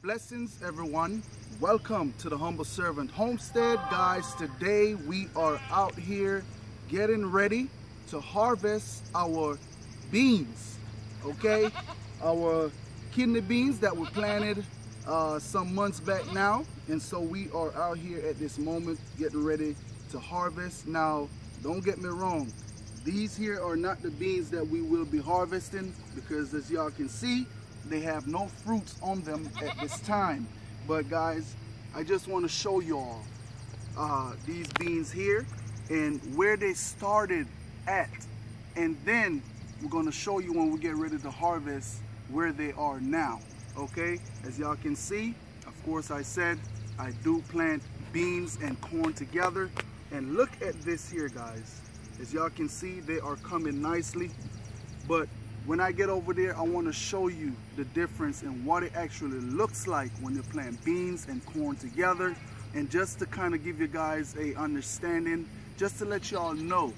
Blessings everyone, welcome to the Humble Servant Homestead. Guys, today we are out here getting ready to harvest our beans, okay? Our kidney beans that we planted some months back now, and so we are out here at this moment getting ready to harvest. Now, don't get me wrong, these here are not the beans that we will be harvesting, because as y'all can see, they have no fruits on them at this time. But guys, I just want to show y'all these beans here and where they started at, and then we're going to show you when we get ready to harvest where they are now. Okay, as y'all can see, of course I said I do plant beans and corn together, and look at this here, guys. As y'all can see, they are coming nicely, but when I get over there, I want to show you the difference in what it actually looks like when you plant beans and corn together, and just to kind of give you guys a understanding, just to let y'all know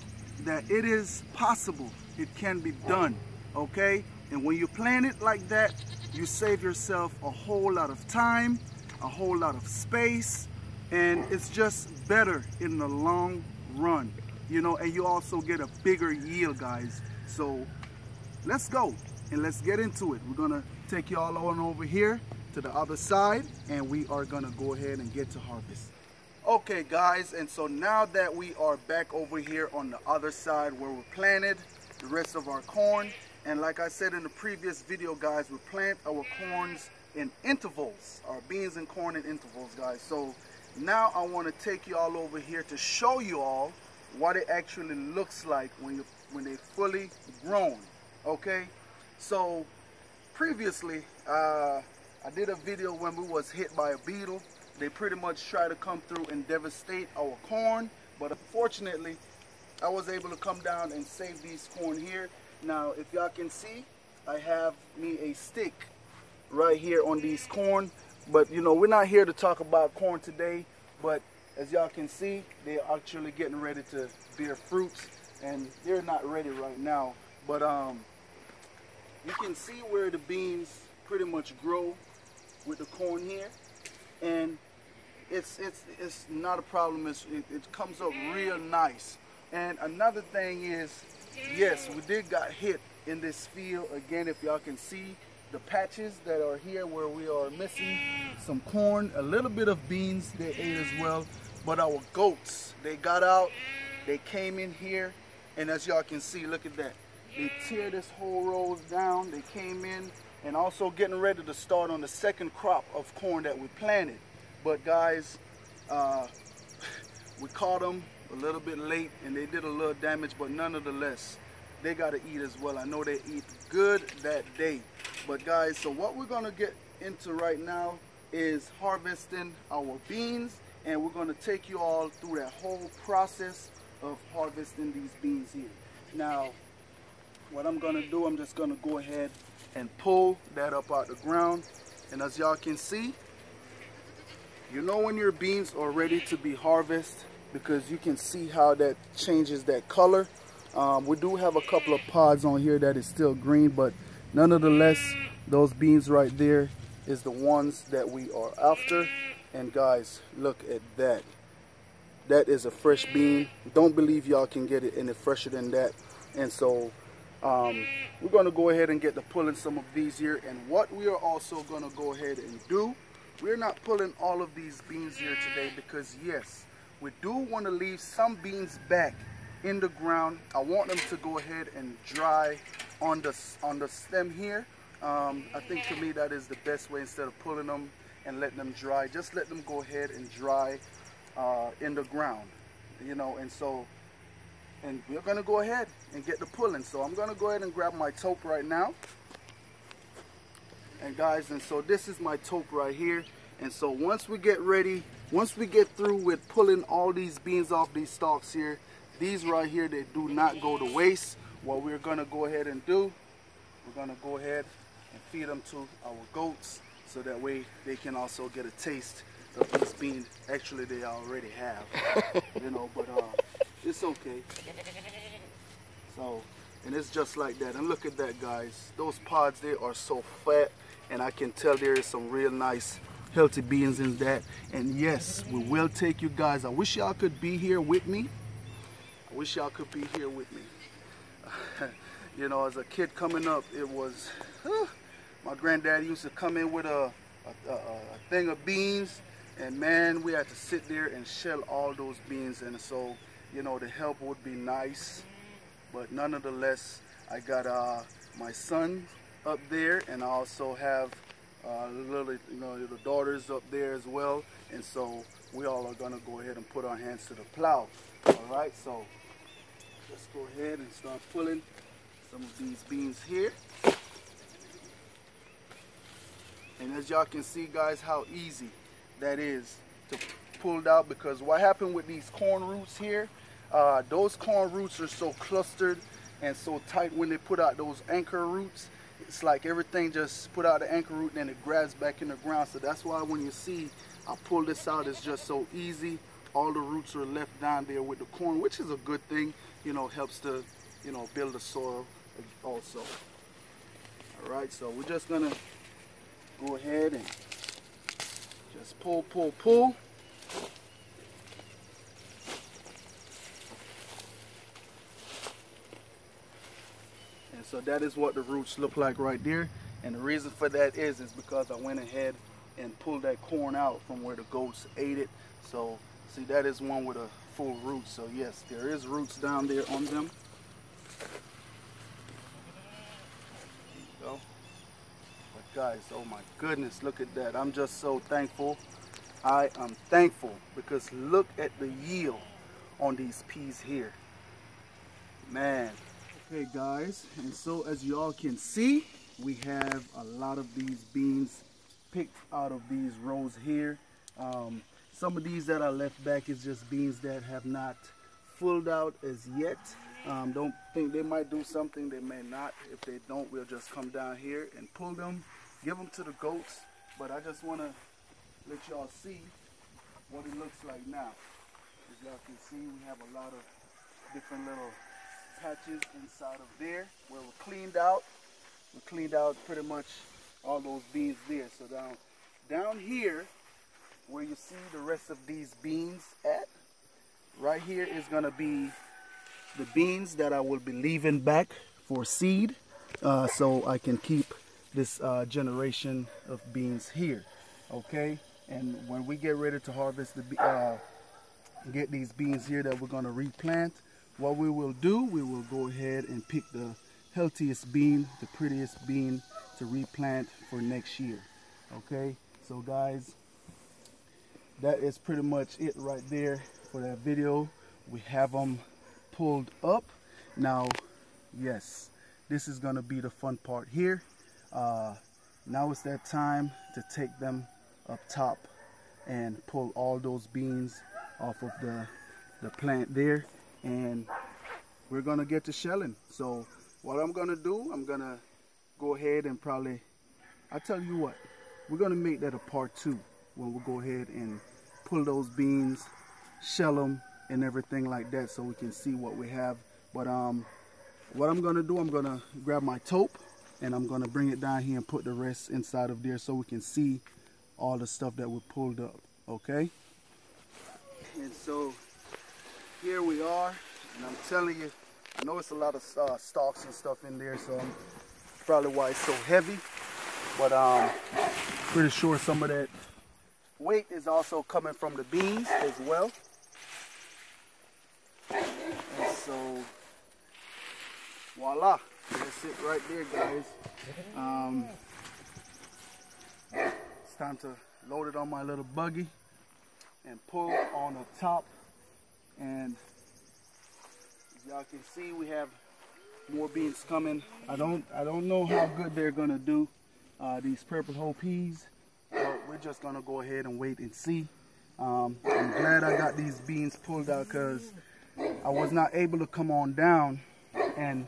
that it is possible, it can be done, okay? And when you plant it like that, you save yourself a whole lot of time, a whole lot of space, and it's just better in the long run, you know, and you also get a bigger yield, guys. So let's go and let's get into it. We're gonna take y'all on over here to the other side, and we are gonna go ahead and get to harvest. Okay guys, and so now that we are back over here on the other side where we planted the rest of our corn, and like I said in the previous video, guys, we plant our corns in intervals, our beans and corn in intervals, guys. So now I want to take y'all over here to show you all what it actually looks like when they fully grown. Okay, so previously I did a video when we was hit by a beetle. They pretty much try to come through and devastate our corn, but unfortunately I was able to come down and save these corn here. Now if y'all can see, I have me a stick right here on these corn, but you know, we're not here to talk about corn today, but as y'all can see, they're actually getting ready to bear fruits, and they're not ready right now, but you can see where the beans pretty much grow with the corn here, and it's not a problem. It comes up real nice. And another thing is, yes, we did got hit in this field again. If y'all can see the patches that are here where we are missing some corn, a little bit of beans they ate as well. But our goats, they got out, they came in here, and as y'all can see, look at that. They tear this whole row down. They came in and also getting ready to start on the second crop of corn that we planted. But guys, we caught them a little bit late and they did a little damage, but nonetheless, they got to eat as well. I know they eat good that day. But guys, so what we're going to get into right now is harvesting our beans, and we're going to take you all through that whole process of harvesting these beans here. Now, what I'm going to do, I'm just going to go ahead and pull that up out the ground. And as y'all can see, you know when your beans are ready to be harvested, because you can see how that changes that color. We do have a couple of pods on here that is still green, but nonetheless, those beans right there is the ones that we are after. And guys, look at that. That is a fresh bean. Don't believe y'all can get it any fresher than that. And so we're going to go ahead and get to pulling some of these here. And what we are also going to go ahead and do, we're not pulling all of these beans here today, because yes, we do want to leave some beans back in the ground. I want them to go ahead and dry on the stem here. I think to me that is the best way, instead of pulling them and letting them dry. Just let them go ahead and dry in the ground, you know. And so, and we're going to go ahead and get the pulling. So I'm going to go ahead and grab my tope right now. And guys, and so this is my tope right here. And so once we get ready, once we get through with pulling all these beans off these stalks here, these right here, they do not go to waste. What we're going to go ahead and do, we're going to go ahead and feed them to our goats, so that way they can also get a taste of these beans. Actually, they already have, you know, but it's okay. So, and it's just like that. And look at that, guys. Those pods, they are so fat. and I can tell there is some real nice healthy beans in that. And yes, we will take you guys. I wish y'all could be here with me. I wish y'all could be here with me. You know, as a kid coming up, it was, my granddad used to come in with a thing of beans, and man, we had to sit there and shell all those beans. And so, you know, the help would be nice, but nonetheless, I got my son up there, and I also have little daughters up there as well. And so we all are gonna go ahead and put our hands to the plow. All right, so let's go ahead and start pulling some of these beans here. And as y'all can see, guys, how easy that is to pull out, because what happened with these corn roots here, those corn roots are so clustered and so tight. When they put out those anchor roots, it's like everything just put out the anchor root and then it grabs back in the ground. So that's why when you see I pull this out, it's just so easy. All the roots are left down there with the corn, which is a good thing, you know, helps to, you know, build the soil also. All right, so we're just gonna go ahead and just pull. And so that is what the roots look like right there. And the reason for that is because I went ahead and pulled that corn out from where the goats ate it. So see, that is one with a full root. So yes, there is roots down there on them. There you go. But guys, oh my goodness, look at that. I'm just so thankful. I am thankful because look at the yield on these peas here. Man. Okay guys, and so as y'all can see, we have a lot of these beans picked out of these rows here. Some of these that are left back is just beans that have not fulled out as yet. Don't think they might do something, they may not. If they don't, we'll just come down here and pull them, give them to the goats. But I just want to let y'all see what it looks like now. As y'all can see, we have a lot of different little patches inside of there where we're cleaned out. We cleaned out pretty much all those beans there. So down here where you see the rest of these beans at, right here is gonna be the beans that I will be leaving back for seed, so I can keep this generation of beans here. Okay, and when we get ready to harvest get these beans here that we're gonna replant, what we will do, we will go ahead and pick the healthiest bean, the prettiest bean to replant for next year. Okay, so guys, that is pretty much it right there for that video. We have them pulled up. Now, yes, this is gonna be the fun part here. Now it's that time to take them up top and pull all those beans off of the plant there, and we're gonna get to shelling. So what I'm gonna do, I'm gonna go ahead and probably, I tell you what, we're gonna make that a part 2 when we go ahead and pull those beans, shell them and everything like that, so we can see what we have. But what I'm gonna do, I'm gonna grab my taupe and I'm gonna bring it down here and put the rest inside of there so we can see all the stuff that we pulled up. Okay, and so here we are, and I'm telling you, I know it's a lot of stalks and stuff in there, so probably why it's so heavy, but pretty sure some of that weight is also coming from the beans as well. And so voila, that's it right there, guys. It's time to load it on my little buggy and pull on the top. And as y'all can see, we have more beans coming. I don't know how good they're gonna do, these purple whole peas, but we're just gonna go ahead and wait and see. I'm glad I got these beans pulled out because I was not able to come on down and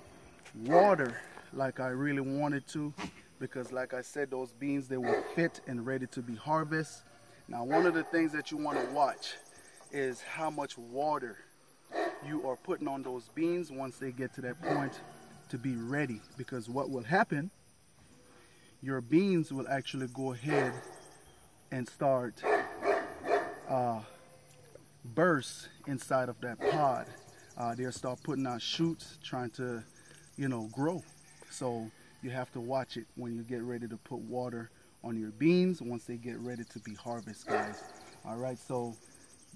water like I really wanted to, because like I said, those beans, they were fit and ready to be harvested. Now, one of the things that you want to watch is how much water you are putting on those beans once they get to that point to be ready, because what will happen, your beans will actually go ahead and start burst inside of that pod. They'll start putting out shoots, trying to, grow. So you have to watch it when you get ready to put water on your beans once they get ready to be harvested, guys. All right, so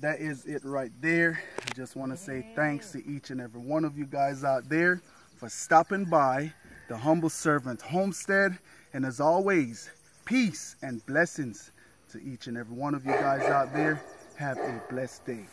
that is it right there. I just want to say thanks to each and every one of you guys out there for stopping by the Humble Servant Homestead. And as always, peace and blessings to each and every one of you guys out there. Have a blessed day.